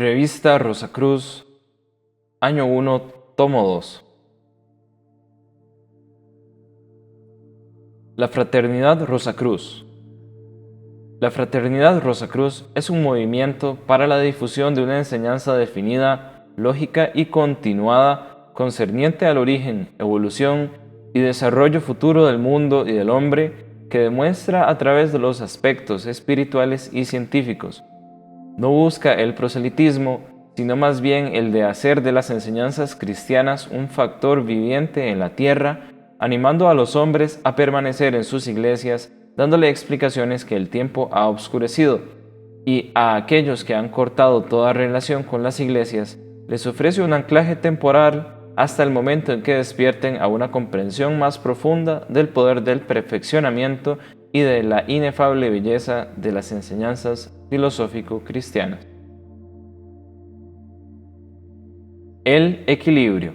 Revista Rosacruz, Año 1, Tomo 2. La Fraternidad Rosacruz. La Fraternidad Rosacruz es un movimiento para la difusión de una enseñanza definida, lógica y continuada concerniente al origen, evolución y desarrollo futuro del mundo y del hombre, que demuestra a través de los aspectos espirituales y científicos. No busca el proselitismo, sino más bien el de hacer de las enseñanzas cristianas un factor viviente en la tierra, animando a los hombres a permanecer en sus iglesias, dándole explicaciones que el tiempo ha obscurecido, y a aquellos que han cortado toda relación con las iglesias, les ofrece un anclaje temporal hasta el momento en que despierten a una comprensión más profunda del poder del perfeccionamiento y de la inefable belleza de las enseñanzas filosófico-cristianas. El equilibrio.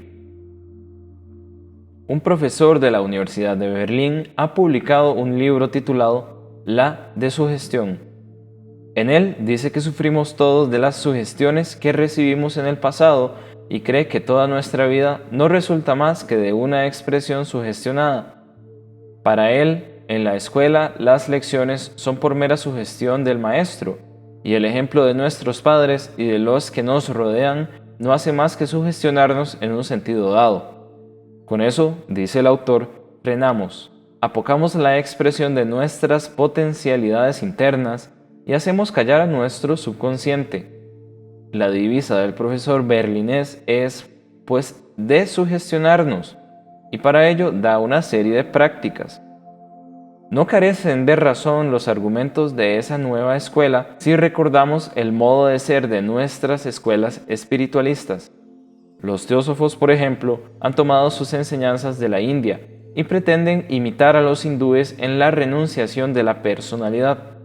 Un profesor de la Universidad de Berlín ha publicado un libro titulado La desugestión. En él dice que sufrimos todos de las sugestiones que recibimos en el pasado y cree que toda nuestra vida no resulta más que de una expresión sugestionada. Para él, en la escuela, las lecciones son por mera sugestión del maestro, y el ejemplo de nuestros padres y de los que nos rodean no hace más que sugestionarnos en un sentido dado. Con eso, dice el autor, frenamos, apocamos la expresión de nuestras potencialidades internas y hacemos callar a nuestro subconsciente. La divisa del profesor berlinés es, pues, desugestionarnos, y para ello da una serie de prácticas. No carecen de razón los argumentos de esa nueva escuela si recordamos el modo de ser de nuestras escuelas espiritualistas. Los teósofos, por ejemplo, han tomado sus enseñanzas de la India y pretenden imitar a los hindúes en la renunciación de la personalidad.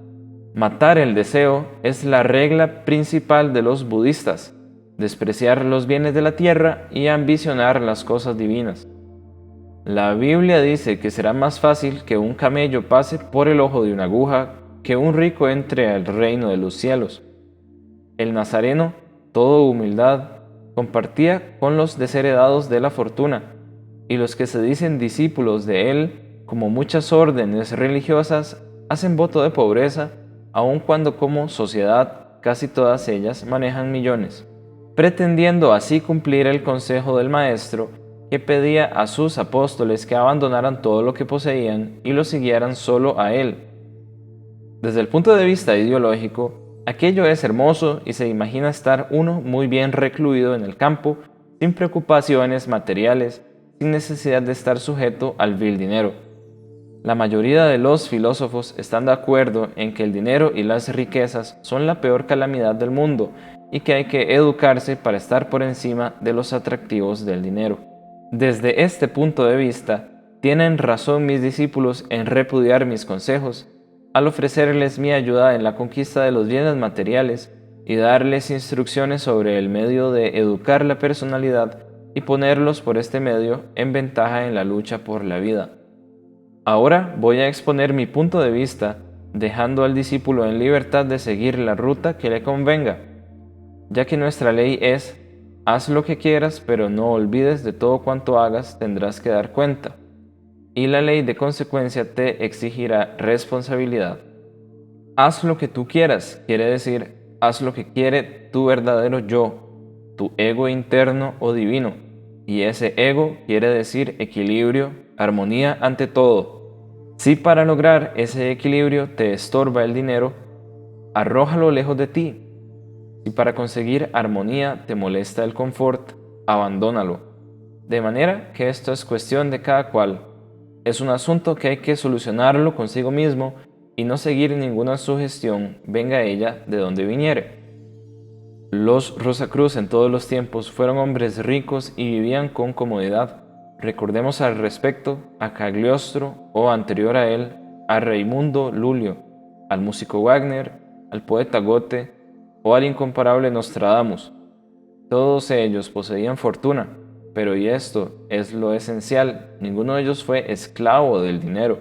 Matar el deseo es la regla principal de los budistas, despreciar los bienes de la tierra y ambicionar las cosas divinas. La Biblia dice que será más fácil que un camello pase por el ojo de una aguja que un rico entre al reino de los cielos. El nazareno, todo humildad, compartía con los desheredados de la fortuna, y los que se dicen discípulos de él, como muchas órdenes religiosas, hacen voto de pobreza, aun cuando como sociedad casi todas ellas manejan millones, pretendiendo así cumplir el consejo del Maestro, que pedía a sus apóstoles que abandonaran todo lo que poseían y lo siguieran solo a él. Desde el punto de vista ideológico, aquello es hermoso y se imagina estar uno muy bien recluido en el campo, sin preocupaciones materiales, sin necesidad de estar sujeto al vil dinero. La mayoría de los filósofos están de acuerdo en que el dinero y las riquezas son la peor calamidad del mundo y que hay que educarse para estar por encima de los atractivos del dinero. Desde este punto de vista, tienen razón mis discípulos en repudiar mis consejos, al ofrecerles mi ayuda en la conquista de los bienes materiales y darles instrucciones sobre el medio de educar la personalidad y ponerlos por este medio en ventaja en la lucha por la vida. Ahora voy a exponer mi punto de vista, dejando al discípulo en libertad de seguir la ruta que le convenga, ya que nuestra ley es: haz lo que quieras, pero no olvides de todo cuanto hagas, tendrás que dar cuenta. Y la ley de consecuencia te exigirá responsabilidad. Haz lo que tú quieras, quiere decir, haz lo que quiere tu verdadero yo, tu ego interno o divino. Y ese ego quiere decir equilibrio, armonía ante todo. Si para lograr ese equilibrio te estorba el dinero, arrójalo lejos de ti. Si para conseguir armonía te molesta el confort, abandónalo. De manera que esto es cuestión de cada cual. Es un asunto que hay que solucionarlo consigo mismo y no seguir ninguna sugestión, venga ella de donde viniere. Los Rosacruz en todos los tiempos fueron hombres ricos y vivían con comodidad. Recordemos al respecto a Cagliostro o anterior a él, a Raimundo Lulio, al músico Wagner, al poeta Goethe o al incomparable Nostradamus. Todos ellos poseían fortuna, pero y esto es lo esencial, ninguno de ellos fue esclavo del dinero.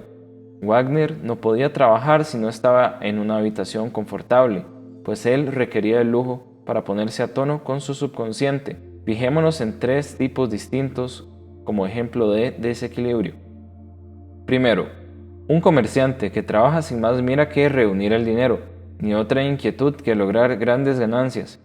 Wagner no podía trabajar si no estaba en una habitación confortable, pues él requería el lujo para ponerse a tono con su subconsciente. Fijémonos en 3 tipos distintos como ejemplo de desequilibrio. Primero, un comerciante que trabaja sin más mira que reunir el dinero, ni otra inquietud que lograr grandes ganancias.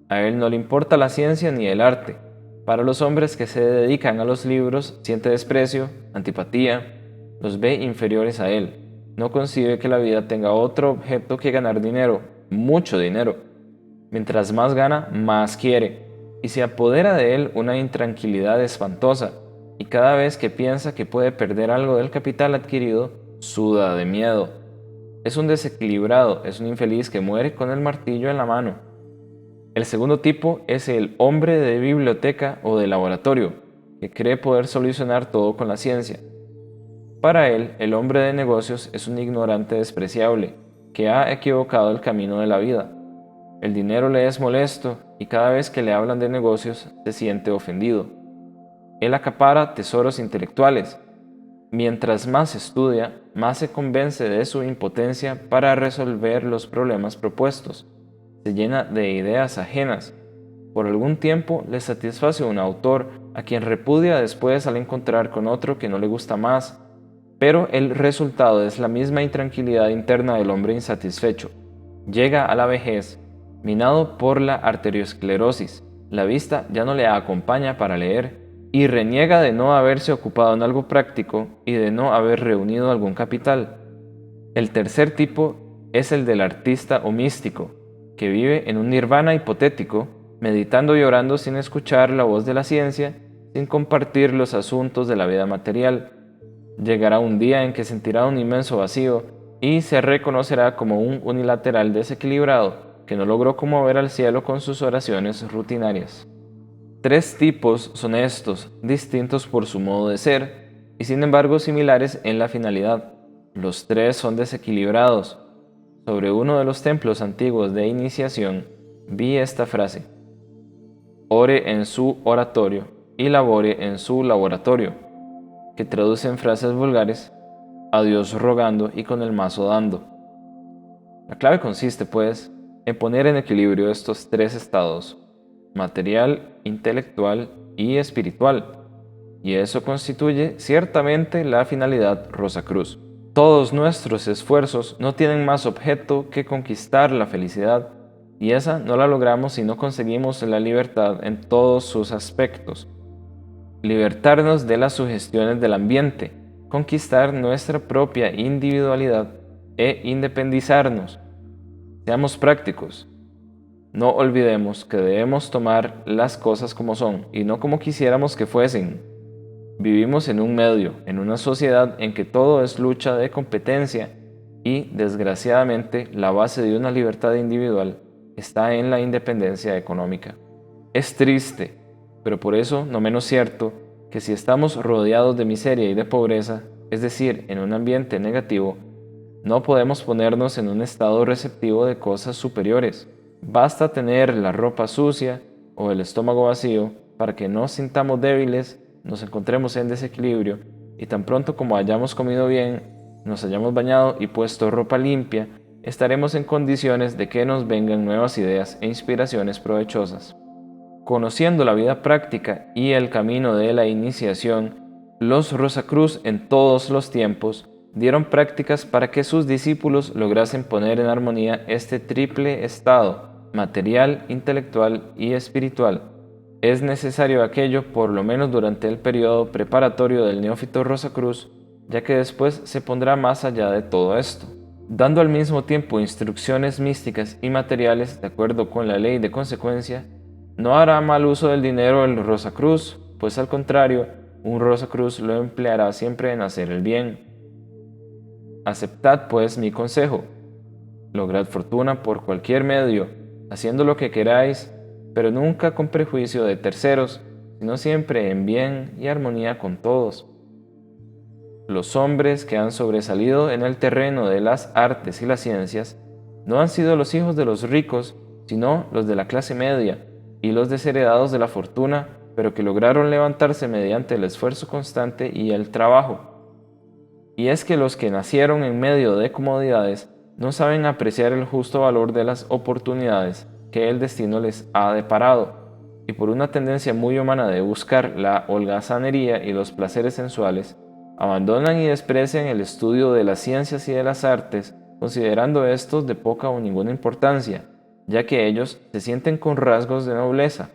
A él no le importa la ciencia ni el arte. Para los hombres que se dedican a los libros, siente desprecio, antipatía, los ve inferiores a él. No concibe que la vida tenga otro objeto que ganar dinero, mucho dinero. Mientras más gana, más quiere, y se apodera de él una intranquilidad espantosa, y cada vez que piensa que puede perder algo del capital adquirido, suda de miedo. Es un desequilibrado, es un infeliz que muere con el martillo en la mano. El segundo tipo es el hombre de biblioteca o de laboratorio, que cree poder solucionar todo con la ciencia. Para él, el hombre de negocios es un ignorante despreciable, que ha equivocado el camino de la vida. El dinero le es molesto y cada vez que le hablan de negocios se siente ofendido. Él acapara tesoros intelectuales. Mientras más estudia, más se convence de su impotencia para resolver los problemas propuestos. Se llena de ideas ajenas. Por algún tiempo le satisface un autor a quien repudia después al encontrar con otro que no le gusta más, pero el resultado es la misma intranquilidad interna del hombre insatisfecho. Llega a la vejez, minado por la arteriosclerosis. La vista ya no le acompaña para leer y reniega de no haberse ocupado en algo práctico y de no haber reunido algún capital. El tercer tipo es el del artista o místico, que vive en un nirvana hipotético, meditando y orando sin escuchar la voz de la ciencia, sin compartir los asuntos de la vida material. Llegará un día en que sentirá un inmenso vacío y se reconocerá como un unilateral desequilibrado que no logró conmover al cielo con sus oraciones rutinarias. 3 tipos son estos, distintos por su modo de ser y sin embargo similares en la finalidad. Los 3 son desequilibrados. Sobre uno de los templos antiguos de iniciación vi esta frase: ore en su oratorio y labore en su laboratorio, que traduce en frases vulgares: a Dios rogando y con el mazo dando. La clave consiste, pues, en poner en equilibrio estos 3 estados: material, intelectual y espiritual, y eso constituye ciertamente la finalidad Rosacruz. Todos nuestros esfuerzos no tienen más objeto que conquistar la felicidad, y esa no la logramos si no conseguimos la libertad en todos sus aspectos. Libertarnos de las sugestiones del ambiente, conquistar nuestra propia individualidad e independizarnos. Seamos prácticos. No olvidemos que debemos tomar las cosas como son y no como quisiéramos que fuesen. Vivimos en un medio, en una sociedad en que todo es lucha de competencia y, desgraciadamente, la base de una libertad individual está en la independencia económica. Es triste, pero por eso no menos cierto, que si estamos rodeados de miseria y de pobreza, es decir, en un ambiente negativo, no podemos ponernos en un estado receptivo de cosas superiores. Basta tener la ropa sucia o el estómago vacío para que nos sintamos débiles, nos encontremos en desequilibrio y tan pronto como hayamos comido bien, nos hayamos bañado y puesto ropa limpia, estaremos en condiciones de que nos vengan nuevas ideas e inspiraciones provechosas. Conociendo la vida práctica y el camino de la iniciación, los Rosacruz en todos los tiempos dieron prácticas para que sus discípulos lograsen poner en armonía este triple estado: material, intelectual y espiritual. Es necesario aquello por lo menos durante el periodo preparatorio del neófito Rosacruz, ya que después se pondrá más allá de todo esto, dando al mismo tiempo instrucciones místicas y materiales de acuerdo con la ley de consecuencia. No hará mal uso del dinero el Rosacruz, pues al contrario, un Rosacruz lo empleará siempre en hacer el bien. Aceptad pues mi consejo. Lograd fortuna por cualquier medio, haciendo lo que queráis, pero nunca con prejuicio de terceros, sino siempre en bien y armonía con todos. Los hombres que han sobresalido en el terreno de las artes y las ciencias no han sido los hijos de los ricos, sino los de la clase media y los desheredados de la fortuna, pero que lograron levantarse mediante el esfuerzo constante y el trabajo. Y es que los que nacieron en medio de comodidades no saben apreciar el justo valor de las oportunidades, que el destino les ha deparado, y por una tendencia muy humana de buscar la holgazanería y los placeres sensuales, abandonan y desprecian el estudio de las ciencias y de las artes, considerando estos de poca o ninguna importancia, ya que ellos se sienten con rasgos de nobleza.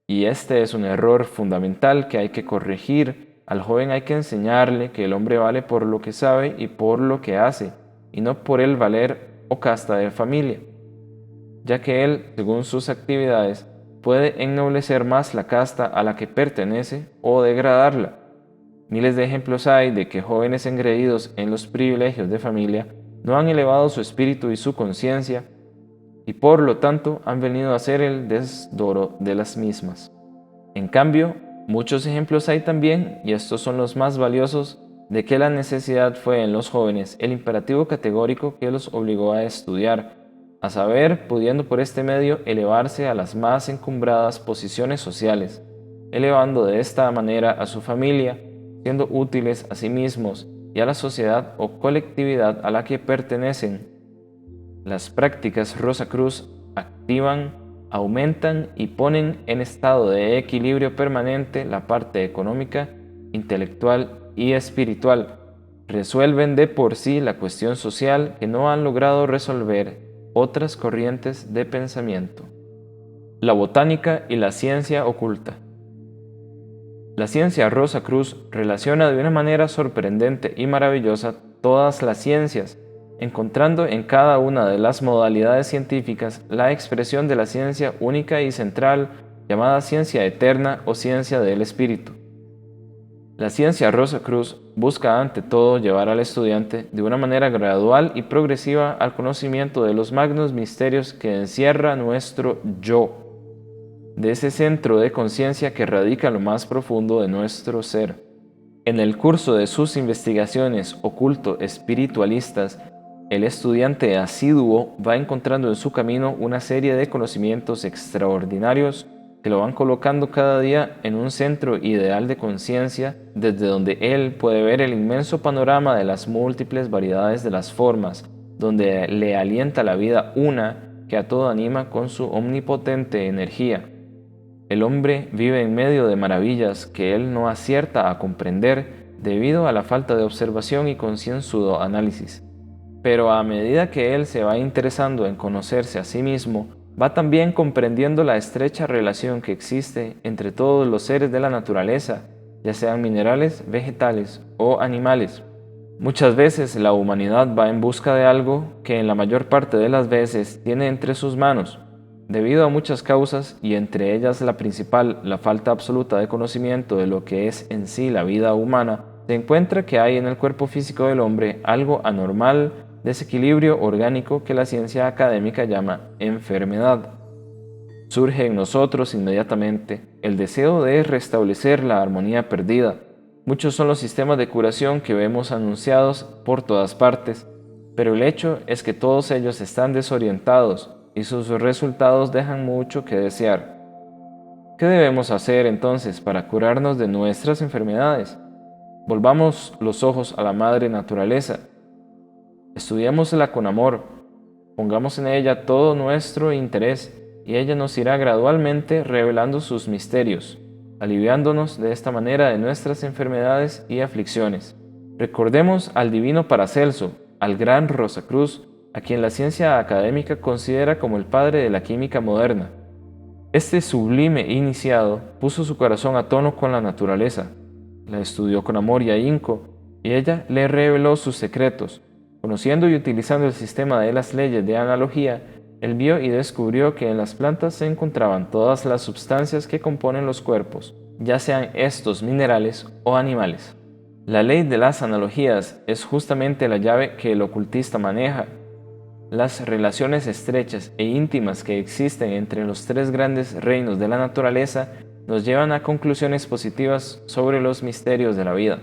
Y este es un error fundamental que hay que corregir. Al joven hay que enseñarle que el hombre vale por lo que sabe y por lo que hace, y no por el valer o casta de familia, ya que él, según sus actividades, puede ennoblecer más la casta a la que pertenece o degradarla. Miles de ejemplos hay de que jóvenes engreídos en los privilegios de familia no han elevado su espíritu y su conciencia, y por lo tanto han venido a ser el desdoro de las mismas. En cambio, muchos ejemplos hay también, y estos son los más valiosos, de que la necesidad fue en los jóvenes el imperativo categórico que los obligó a estudiar, a saber, pudiendo por este medio elevarse a las más encumbradas posiciones sociales, elevando de esta manera a su familia, siendo útiles a sí mismos y a la sociedad o colectividad a la que pertenecen. Las prácticas Rosacruz activan, aumentan y ponen en estado de equilibrio permanente la parte económica, intelectual y espiritual. Resuelven de por sí la cuestión social que no han logrado resolver otras corrientes de pensamiento. La botánica y la ciencia oculta. La ciencia Rosacruz relaciona de una manera sorprendente y maravillosa todas las ciencias, encontrando en cada una de las modalidades científicas la expresión de la ciencia única y central llamada ciencia eterna o ciencia del espíritu. La ciencia Rosacruz busca ante todo llevar al estudiante de una manera gradual y progresiva al conocimiento de los magnos misterios que encierra nuestro yo, de ese centro de conciencia que radica en lo más profundo de nuestro ser. En el curso de sus investigaciones oculto-espiritualistas, el estudiante asiduo va encontrando en su camino una serie de conocimientos extraordinarios que lo van colocando cada día en un centro ideal de conciencia desde donde él puede ver el inmenso panorama de las múltiples variedades de las formas, donde le alienta la vida una que a todo anima con su omnipotente energía. El hombre vive en medio de maravillas que él no acierta a comprender debido a la falta de observación y concienzudo análisis. Pero a medida que él se va interesando en conocerse a sí mismo, va también comprendiendo la estrecha relación que existe entre todos los seres de la naturaleza, ya sean minerales, vegetales o animales. Muchas veces la humanidad va en busca de algo que en la mayor parte de las veces tiene entre sus manos, debido a muchas causas y entre ellas la principal, la falta absoluta de conocimiento de lo que es en sí la vida humana. Se encuentra que hay en el cuerpo físico del hombre algo anormal, desequilibrio orgánico que la ciencia académica llama enfermedad. Surge en nosotros inmediatamente el deseo de restablecer la armonía perdida. Muchos son los sistemas de curación que vemos anunciados por todas partes, pero el hecho es que todos ellos están desorientados y sus resultados dejan mucho que desear. ¿Qué debemos hacer entonces para curarnos de nuestras enfermedades? Volvamos los ojos a la madre naturaleza. Estudiémosla con amor, pongamos en ella todo nuestro interés y ella nos irá gradualmente revelando sus misterios, aliviándonos de esta manera de nuestras enfermedades y aflicciones. Recordemos al divino Paracelso, al gran Rosacruz, a quien la ciencia académica considera como el padre de la química moderna. Este sublime iniciado puso su corazón a tono con la naturaleza, la estudió con amor y ahínco, y ella le reveló sus secretos. Conociendo y utilizando el sistema de las leyes de analogía, él vio y descubrió que en las plantas se encontraban todas las sustancias que componen los cuerpos, ya sean estos minerales o animales. La ley de las analogías es justamente la llave que el ocultista maneja. Las relaciones estrechas e íntimas que existen entre los tres grandes reinos de la naturaleza nos llevan a conclusiones positivas sobre los misterios de la vida.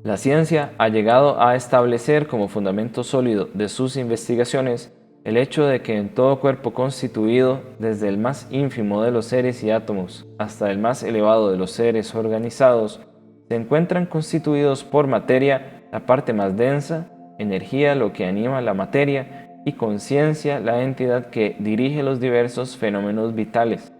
La ciencia ha llegado a establecer como fundamento sólido de sus investigaciones el hecho de que en todo cuerpo constituido, desde el más ínfimo de los seres y átomos hasta el más elevado de los seres organizados, se encuentran constituidos por materia, la parte más densa, energía, lo que anima la materia, y conciencia la entidad que dirige los diversos fenómenos vitales.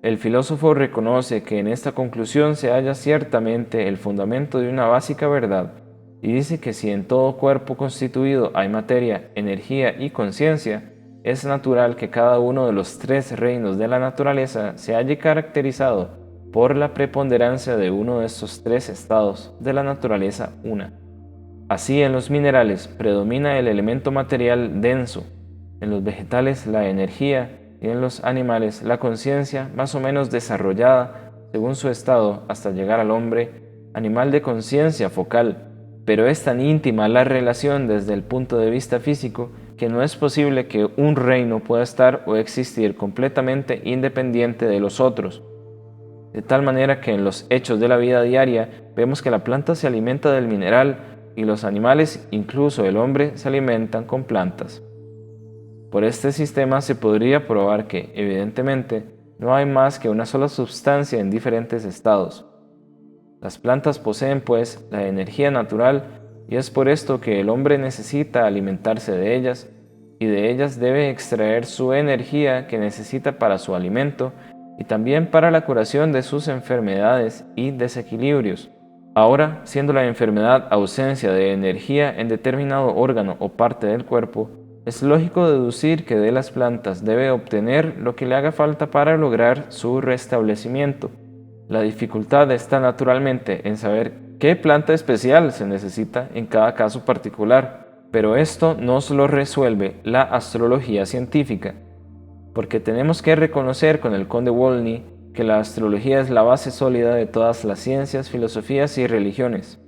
El filósofo reconoce que en esta conclusión se halla ciertamente el fundamento de una básica verdad, y dice que si en todo cuerpo constituido hay materia, energía y conciencia, es natural que cada uno de los tres reinos de la naturaleza se halle caracterizado por la preponderancia de uno de estos tres estados de la naturaleza una. Así, en los minerales predomina el elemento material denso, en los vegetales la energía y en los animales la conciencia más o menos desarrollada según su estado hasta llegar al hombre, animal de conciencia focal, pero es tan íntima la relación desde el punto de vista físico que no es posible que un reino pueda estar o existir completamente independiente de los otros. De tal manera que en los hechos de la vida diaria vemos que la planta se alimenta del mineral y los animales, incluso el hombre, se alimentan con plantas. Por este sistema se podría probar que, evidentemente, no hay más que una sola sustancia en diferentes estados. Las plantas poseen, pues, la energía natural y es por esto que el hombre necesita alimentarse de ellas y de ellas debe extraer su energía que necesita para su alimento y también para la curación de sus enfermedades y desequilibrios. Ahora, siendo la enfermedad ausencia de energía en determinado órgano o parte del cuerpo, es lógico deducir que de las plantas debe obtener lo que le haga falta para lograr su restablecimiento. La dificultad está naturalmente en saber qué planta especial se necesita en cada caso particular, pero esto nos lo resuelve la astrología científica, porque tenemos que reconocer con el conde Wolny que la astrología es la base sólida de todas las ciencias, filosofías y religiones.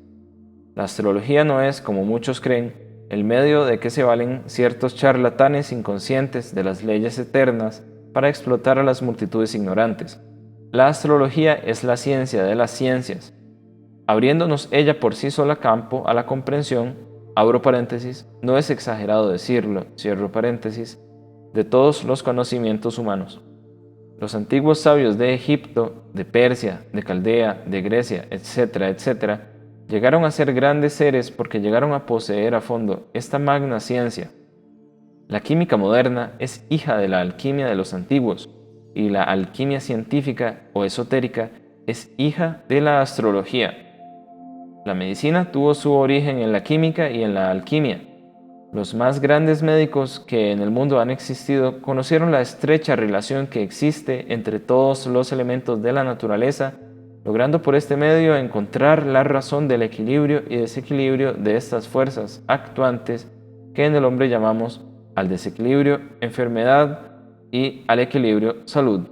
La astrología no es, como muchos creen, el medio de que se valen ciertos charlatanes inconscientes de las leyes eternas para explotar a las multitudes ignorantes. La astrología es la ciencia de las ciencias, abriéndonos ella por sí sola campo a la comprensión, abro paréntesis, no es exagerado decirlo, cierro paréntesis, de todos los conocimientos humanos. Los antiguos sabios de Egipto, de Persia, de Caldea, de Grecia, etcétera, etcétera, llegaron a ser grandes seres porque llegaron a poseer a fondo esta magna ciencia. La química moderna es hija de la alquimia de los antiguos, y la alquimia científica o esotérica es hija de la astrología. La medicina tuvo su origen en la química y en la alquimia. Los más grandes médicos que en el mundo han existido conocieron la estrecha relación que existe entre todos los elementos de la naturaleza, logrando por este medio encontrar la razón del equilibrio y desequilibrio de estas fuerzas actuantes que en el hombre llamamos al desequilibrio enfermedad y al equilibrio salud.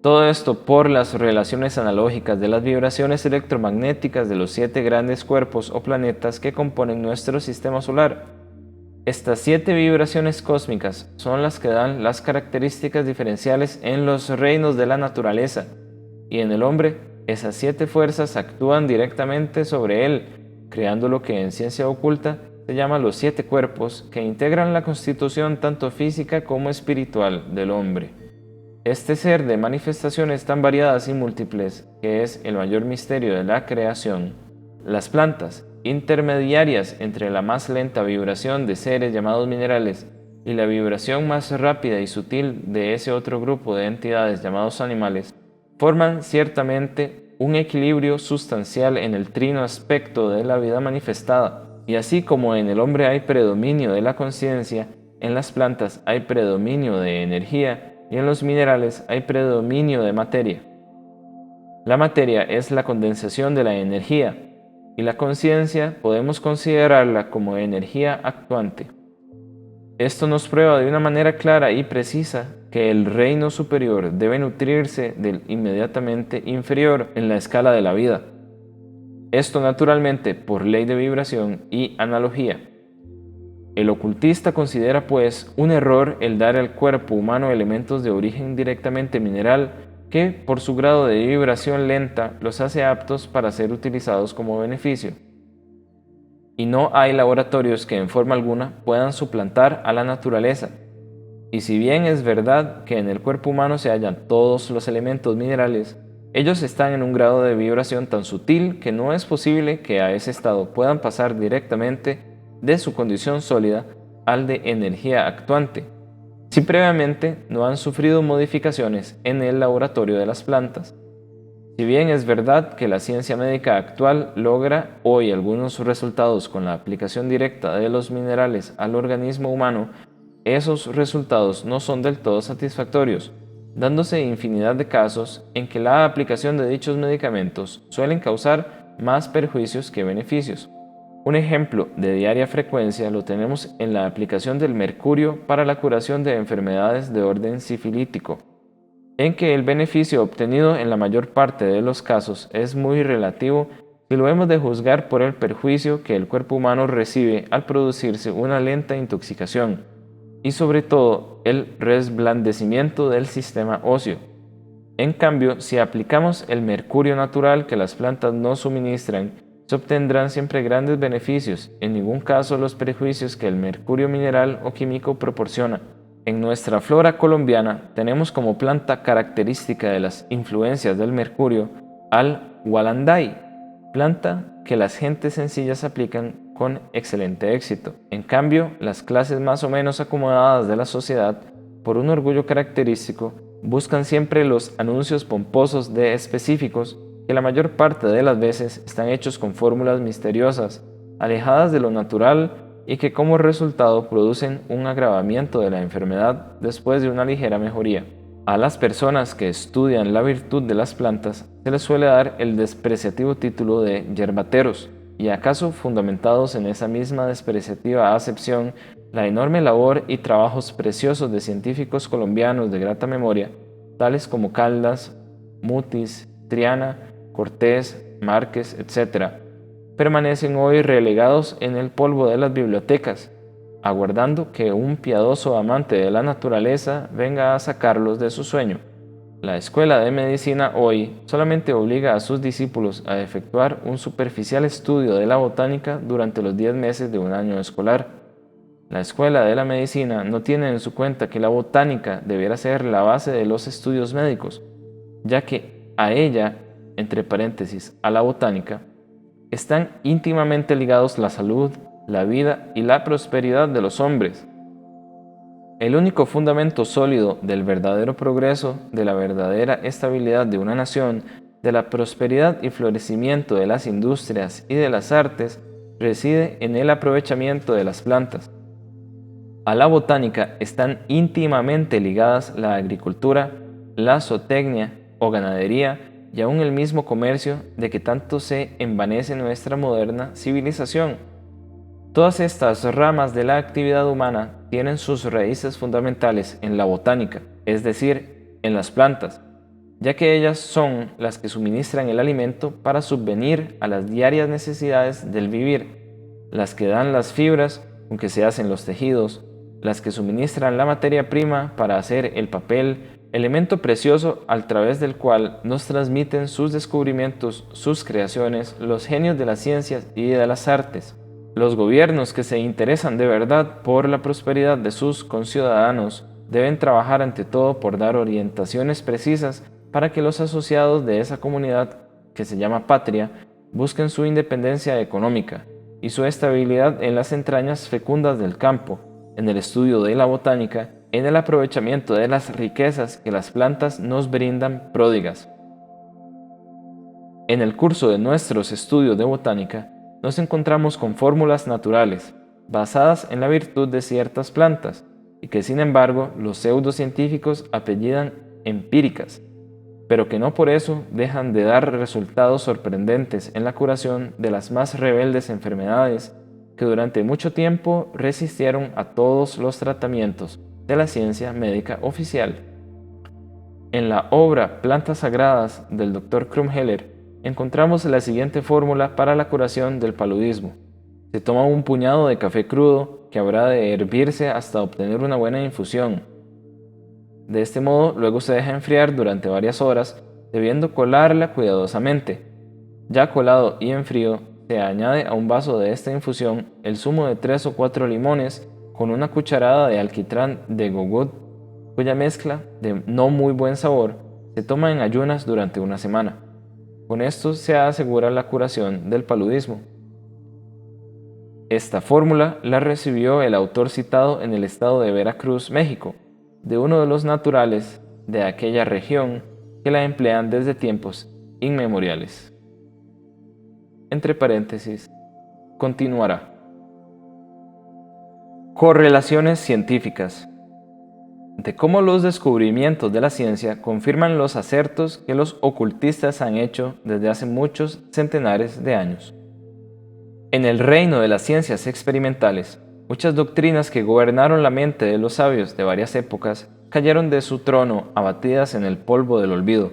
Todo esto por las relaciones analógicas de las vibraciones electromagnéticas de los 7 grandes cuerpos o planetas que componen nuestro sistema solar. Estas 7 vibraciones cósmicas son las que dan las características diferenciales en los reinos de la naturaleza, y en el hombre esas 7 fuerzas actúan directamente sobre él, creando lo que en ciencia oculta se llama los 7 cuerpos que integran la constitución tanto física como espiritual del hombre. Este ser de manifestaciones tan variadas y múltiples, que es el mayor misterio de la creación, las plantas, intermediarias entre la más lenta vibración de seres llamados minerales y la vibración más rápida y sutil de ese otro grupo de entidades llamados animales, forman ciertamente un equilibrio sustancial en el trino aspecto de la vida manifestada. Y así como en el hombre hay predominio de la conciencia, en las plantas hay predominio de energía y en los minerales hay predominio de materia. La materia es la condensación de la energía y la conciencia podemos considerarla como energía actuante. Esto nos prueba de una manera clara y precisa que el reino superior debe nutrirse del inmediatamente inferior en la escala de la vida. Esto naturalmente por ley de vibración y analogía. El ocultista considera pues un error el dar al cuerpo humano elementos de origen directamente mineral que por su grado de vibración lenta los hace aptos para ser utilizados como beneficio. Y no hay laboratorios que en forma alguna puedan suplantar a la naturaleza. Y si bien es verdad que en el cuerpo humano se hallan todos los elementos minerales, ellos están en un grado de vibración tan sutil que no es posible que a ese estado puedan pasar directamente de su condición sólida al de energía actuante, si previamente no han sufrido modificaciones en el laboratorio de las plantas. Si bien es verdad que la ciencia médica actual logra hoy algunos resultados con la aplicación directa de los minerales al organismo humano, esos resultados no son del todo satisfactorios, dándose infinidad de casos en que la aplicación de dichos medicamentos suelen causar más perjuicios que beneficios. Un ejemplo de diaria frecuencia lo tenemos en la aplicación del mercurio para la curación de enfermedades de orden sifilítico, en que el beneficio obtenido en la mayor parte de los casos es muy relativo si lo hemos de juzgar por el perjuicio que el cuerpo humano recibe al producirse una lenta intoxicación y sobre todo el resblandecimiento del sistema óseo. En cambio, si aplicamos el mercurio natural que las plantas nos suministran, se obtendrán siempre grandes beneficios, en ningún caso los perjuicios que el mercurio mineral o químico proporciona. En nuestra flora colombiana tenemos como planta característica de las influencias del mercurio al Wallanday, planta que las gentes sencillas aplican con excelente éxito. En cambio, las clases más o menos acomodadas de la sociedad, por un orgullo característico, buscan siempre los anuncios pomposos de específicos que la mayor parte de las veces están hechos con fórmulas misteriosas, alejadas de lo natural y que como resultado producen un agravamiento de la enfermedad después de una ligera mejoría. A las personas que estudian la virtud de las plantas se les suele dar el despreciativo título de yerbateros, y acaso fundamentados en esa misma despreciativa acepción, la enorme labor y trabajos preciosos de científicos colombianos de grata memoria, tales como Caldas, Mutis, Triana, Cortés, Márquez, etc., permanecen hoy relegados en el polvo de las bibliotecas, aguardando que un piadoso amante de la naturaleza venga a sacarlos de su sueño. La escuela de medicina hoy solamente obliga a sus discípulos a efectuar un superficial estudio de la botánica durante los 10 meses de un año escolar. La escuela de la medicina no tiene en su cuenta que la botánica debiera ser la base de los estudios médicos, ya que a ella, entre paréntesis, a la botánica, están íntimamente ligados la salud, la vida y la prosperidad de los hombres. El único fundamento sólido del verdadero progreso, de la verdadera estabilidad de una nación, de la prosperidad y florecimiento de las industrias y de las artes, reside en el aprovechamiento de las plantas. A la botánica están íntimamente ligadas la agricultura, la zootecnia o ganadería, y aún el mismo comercio de que tanto se envanece nuestra moderna civilización. Todas estas ramas de la actividad humana tienen sus raíces fundamentales en la botánica, es decir, en las plantas, ya que ellas son las que suministran el alimento para subvenir a las diarias necesidades del vivir, las que dan las fibras con que se hacen los tejidos, las que suministran la materia prima para hacer el papel, elemento precioso a través del cual nos transmiten sus descubrimientos, sus creaciones, los genios de las ciencias y de las artes. Los gobiernos que se interesan de verdad por la prosperidad de sus conciudadanos deben trabajar ante todo por dar orientaciones precisas para que los asociados de esa comunidad, que se llama patria, busquen su independencia económica y su estabilidad en las entrañas fecundas del campo, en el estudio de la botánica, en el aprovechamiento de las riquezas que las plantas nos brindan pródigas. En el curso de nuestros estudios de botánica, nos encontramos con fórmulas naturales, basadas en la virtud de ciertas plantas, y que sin embargo los pseudocientíficos apellidan empíricas, pero que no por eso dejan de dar resultados sorprendentes en la curación de las más rebeldes enfermedades que durante mucho tiempo resistieron a todos los tratamientos de la ciencia médica oficial. En la obra Plantas Sagradas del Dr. Krumheller encontramos la siguiente fórmula para la curación del paludismo. Se toma un puñado de café crudo que habrá de hervirse hasta obtener una buena infusión. De este modo, luego se deja enfriar durante varias horas, debiendo colarla cuidadosamente. Ya colado y en frío, se añade a un vaso de esta infusión el zumo de 3 o 4 limones con una cucharada de alquitrán de gogud, cuya mezcla, de no muy buen sabor, se toma en ayunas durante una semana. Con esto se asegura la curación del paludismo. Esta fórmula la recibió el autor citado en el estado de Veracruz, México, de uno de los naturales de aquella región que la emplean desde tiempos inmemoriales. Entre paréntesis, continuará. Correlaciones científicas. De cómo los descubrimientos de la ciencia confirman los acertos que los ocultistas han hecho desde hace muchos centenares de años. En el reino de las ciencias experimentales, muchas doctrinas que gobernaron la mente de los sabios de varias épocas cayeron de su trono abatidas en el polvo del olvido.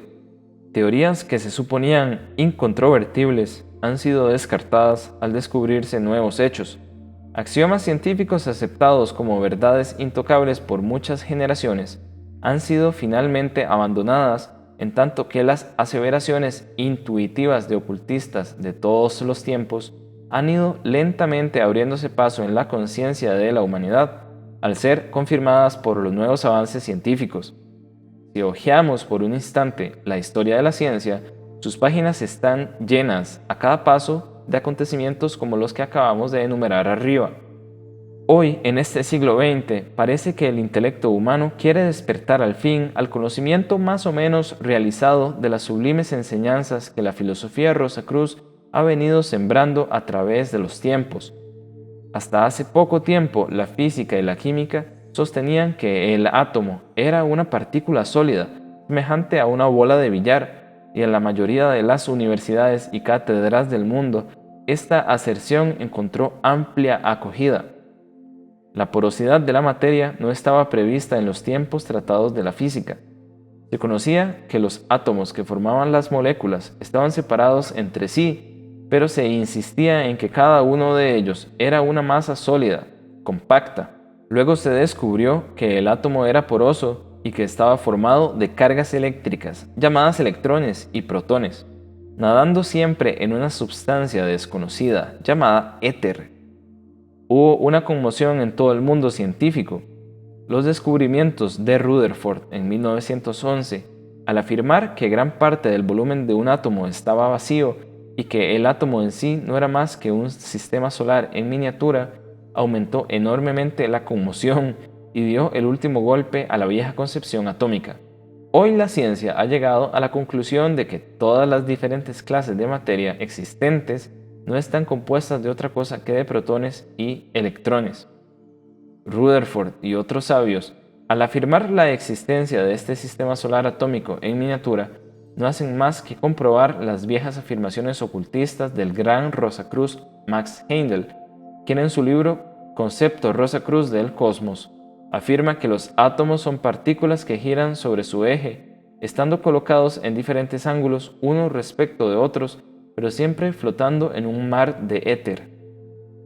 Teorías que se suponían incontrovertibles han sido descartadas al descubrirse nuevos hechos. Axiomas científicos aceptados como verdades intocables por muchas generaciones han sido finalmente abandonadas, en tanto que las aseveraciones intuitivas de ocultistas de todos los tiempos han ido lentamente abriéndose paso en la conciencia de la humanidad, al ser confirmadas por los nuevos avances científicos. Si hojeamos por un instante la historia de la ciencia, sus páginas están llenas a cada paso de acontecimientos como los que acabamos de enumerar arriba. Hoy, en este siglo XX, parece que el intelecto humano quiere despertar al fin al conocimiento más o menos realizado de las sublimes enseñanzas que la filosofía Rosacruz ha venido sembrando a través de los tiempos. Hasta hace poco tiempo, la física y la química sostenían que el átomo era una partícula sólida, semejante a una bola de billar, y en la mayoría de las universidades y cátedras del mundo, esta aserción encontró amplia acogida. La porosidad de la materia no estaba prevista en los tiempos tratados de la física. Se conocía que los átomos que formaban las moléculas estaban separados entre sí, pero se insistía en que cada uno de ellos era una masa sólida, compacta. Luego se descubrió que el átomo era poroso y que estaba formado de cargas eléctricas, llamadas electrones y protones, nadando siempre en una sustancia desconocida, llamada éter. Hubo una conmoción en todo el mundo científico. Los descubrimientos de Rutherford en 1911, al afirmar que gran parte del volumen de un átomo estaba vacío y que el átomo en sí no era más que un sistema solar en miniatura, aumentó enormemente la conmoción y dio el último golpe a la vieja concepción atómica. Hoy la ciencia ha llegado a la conclusión de que todas las diferentes clases de materia existentes no están compuestas de otra cosa que de protones y electrones. Rutherford y otros sabios, al afirmar la existencia de este sistema solar atómico en miniatura, no hacen más que comprobar las viejas afirmaciones ocultistas del gran Rosacruz Max Heindel, quien en su libro Concepto Rosacruz del Cosmos afirma que los átomos son partículas que giran sobre su eje, estando colocados en diferentes ángulos unos respecto de otros, pero siempre flotando en un mar de éter.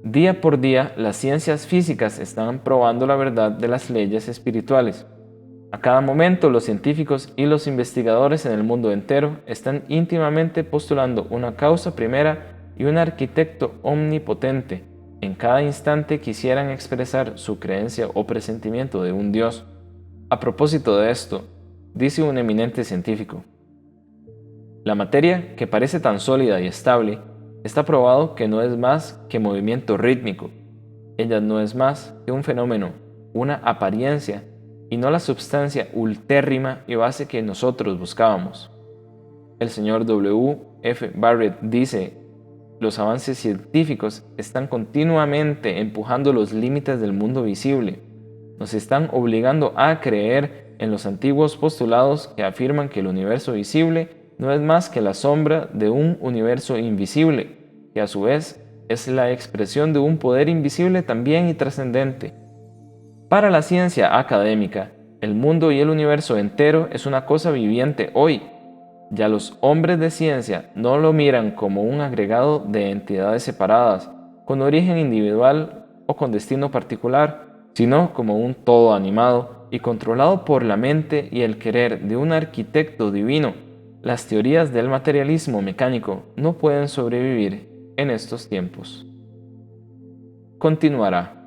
Día por día, las ciencias físicas están probando la verdad de las leyes espirituales. A cada momento, los científicos y los investigadores en el mundo entero están íntimamente postulando una causa primera y un arquitecto omnipotente. En cada instante quisieran expresar su creencia o presentimiento de un Dios. A propósito de esto, dice un eminente científico: la materia, que parece tan sólida y estable, está probado que no es más que movimiento rítmico. Ella no es más que un fenómeno, una apariencia, y no la substancia ultérrima y base que nosotros buscábamos. El señor W. F. Barrett dice: los avances científicos están continuamente empujando los límites del mundo visible. Nos están obligando a creer en los antiguos postulados que afirman que el universo visible no es más que la sombra de un universo invisible, que a su vez es la expresión de un poder invisible también y trascendente. Para la ciencia académica, el mundo y el universo entero es una cosa viviente hoy. Ya los hombres de ciencia no lo miran como un agregado de entidades separadas, con origen individual o con destino particular, sino como un todo animado y controlado por la mente y el querer de un arquitecto divino. Las teorías del materialismo mecánico no pueden sobrevivir en estos tiempos. Continuará.